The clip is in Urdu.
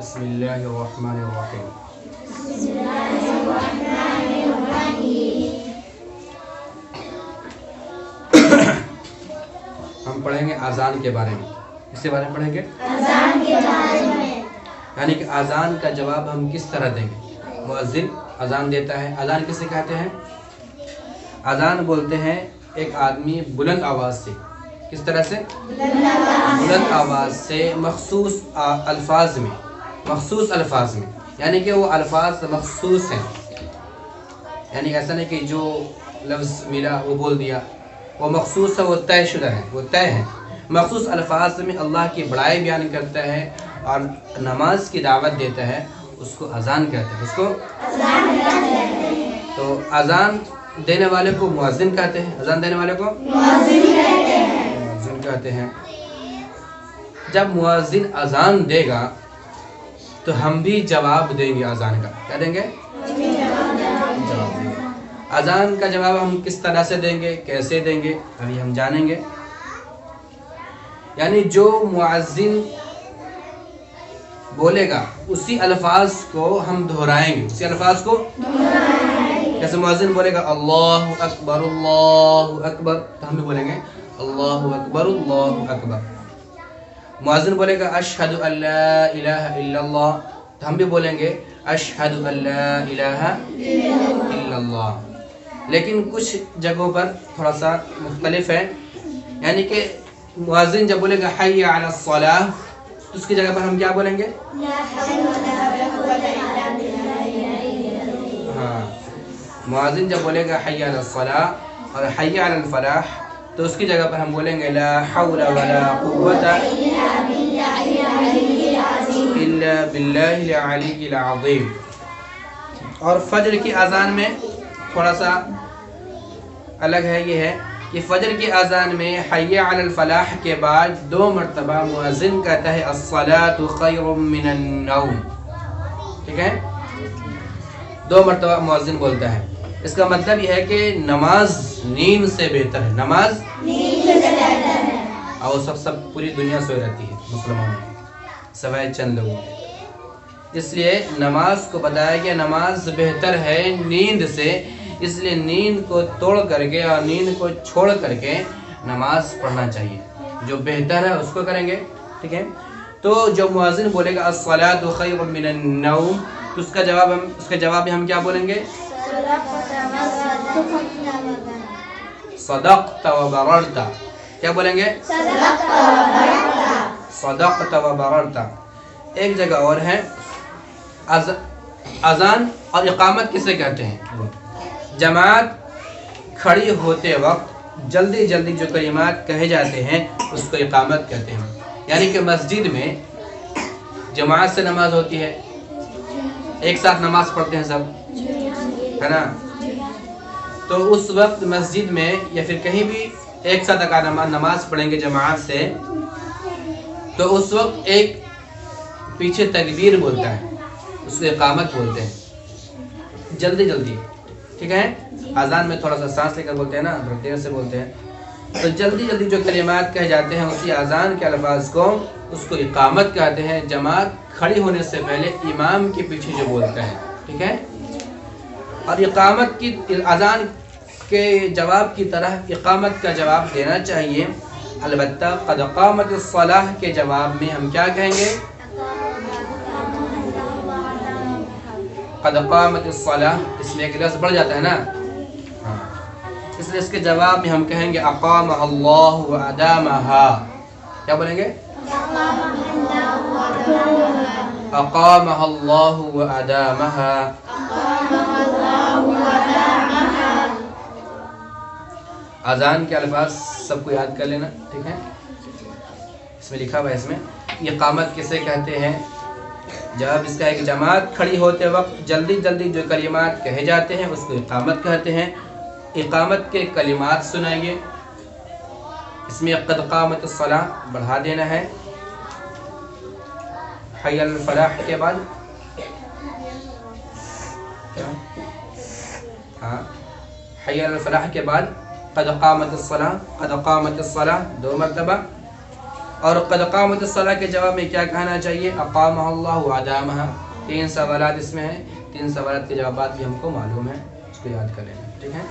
بسم اللہ الرحمن الرحیم۔ ہم پڑھیں گے اذان کے بارے میں۔ کس کے بارے میں پڑھیں گے؟ اذان کے بارے میں، یعنی کہ اذان کا جواب ہم کس طرح دیں گے۔ مؤذن اذان دیتا ہے، اذان کسے کہتے ہیں؟ اذان بولتے ہیں ایک آدمی بلند آواز سے، کس طرح سے؟ بلند آواز سے مخصوص الفاظ میں، یعنی کہ وہ الفاظ مخصوص ہیں، یعنی ایسا نہیں کہ جو لفظ ملا وہ بول دیا، وہ مخصوص ہے، وہ طے شدہ ہے، وہ طے ہے۔ مخصوص الفاظ میں اللہ کی بڑائی بیان کرتا ہے اور نماز کی دعوت دیتا ہے، اس کو اذان کہتے ہیں۔ اس کو تو اذان دینے والے کو مؤذن کہتے ہیں، اذان دینے والے کو مؤذن کہتے ہیں۔ جب مؤذن اذان دے گا تو ہم بھی جواب دیں گے اذان کا۔ کیا دیں گے؟ جواب دیں گے۔ اذان کا جواب ہم کس طرح سے دیں گے، کیسے دیں گے، ابھی ہم جانیں گے۔ یعنی جو مؤذن بولے گا اسی الفاظ کو ہم دہرائیں گے، اسی الفاظ کو جیسے مؤذن بولے گا اللہ اکبر تو ہم بھی بولیں گے اللہ اکبر اللہ اکبر۔ مؤذن بولے گا اشہد ان لا الہ الا اللہ تو ہم بھی بولیں گے اشہد ان لا الہ الا اللہ۔ لیکن کچھ جگہوں پر تھوڑا سا مختلف ہے، یعنی کہ مؤذن جب بولے گا حی علی الصلاۃ تو اس کی جگہ پر ہم کیا بولیں گے؟ ہاں، مؤذن جب بولے گا حی علی الصلاۃ اور حی علی الفلاح تو اس کی جگہ پر ہم بولیں گے لا حول ولا قوت الا باللہ العلی العظیم۔ اور فجر کی اذان میں تھوڑا سا الگ ہے، یہ ہے کہ فجر کی اذان میں حی علی الفلاح کے بعد 2 مرتبہ مؤذن کہتا ہے الصلاۃ خیر من النوم، ٹھیک ہے؟ 2 مرتبہ مؤذن بولتا ہے۔ اس کا مطلب یہ ہے کہ نماز نیند سے بہتر ہے، نماز نیند سے بہتر ہے، اور سب پوری دنیا سوئی رہتی ہے مسلمانوں کی، سوائے چند لوگوں کی۔ اس لیے نماز کو بتایا گیا نماز بہتر ہے نیند سے، اس لیے نیند کو توڑ کر کے اور نیند کو چھوڑ کر کے نماز پڑھنا چاہیے، جو بہتر ہے اس کو کریں گے، ٹھیک ہے؟ تو جو مؤذن بولے گا الصلاۃ خیر من النوم تو اس کا جواب ہم کیا بولیں گے؟ صدقت و بررت۔ کیا بولیں گے؟ صدقت و بررت۔ ایک جگہ اور ہے، اذان اور اقامت کسے کہتے ہیں؟ جماعت کھڑی ہوتے وقت جلدی جلدی جو کلمات کہے جاتے ہیں اس کو اقامت کہتے ہیں۔ یعنی کہ مسجد میں جماعت سے نماز ہوتی ہے، ایک ساتھ نماز پڑھتے ہیں سب، ہے نا؟ تو اس وقت مسجد میں یا پھر کہیں بھی ایک ساتھ اگر نماز پڑھیں گے جماعت سے تو اس وقت ایک پیچھے تکبیر بولتا ہے، اس کو اقامت بولتے ہیں، جلدی جلدی، ٹھیک ہے؟ اذان میں تھوڑا سا سانس لے کر بولتے ہیں نا، بہت دیر سے بولتے ہیں، تو جلدی جلدی جو کلمات کہے جاتے ہیں اسی اذان کے الفاظ کو اس کو اقامت کہتے ہیں، جماعت کھڑی ہونے سے پہلے امام کے پیچھے جو بولتا ہے، ٹھیک ہے؟ اور اقامت کی اذان کے جواب کی طرح اقامت کا جواب دینا چاہیے، البتہ قد قامت الصلاۃ کے جواب میں ہم کیا کہیں گے؟ قد قامت الصلاۃ، اس میں ایک لفظ بڑھ جاتا ہے نا، اس لیے اس کے جواب میں ہم کہیں گے اقامہ اللہ و ادامہا۔ کیا بولیں گے؟ اقامہ اللہ و ادامہا۔ اذان کے الفاظ سب کو یاد کر لینا، ٹھیک ہے؟ اس میں لکھا ہوا ہے، اس میں اقامت کسے کہتے ہیں؟ جب اس کا ایک جماعت کھڑی ہوتے وقت جلدی جلدی جو کلمات کہے جاتے ہیں اس کو اقامت کہتے ہیں۔ اقامت کے کلمات سنائیے، اس میں قد قامت الصلاۃ بڑھا دینا ہے، حی علی الفلاح کے بعد حی علی الفلاح کے بعد قد قامت الصلاۃ، قد قامت الصلاۃ 2 مرتبہ، اور قد قامت الصلاۃ کے جواب میں کیا کہنا چاہیے؟ اقامہ اللہ وادامہ. 3 سوالات اس میں ہیں. 3 سوالات کے جوابات بھی ہم کو معلوم ہیں، اس کو یاد کر لینا. ٹھیک ہے.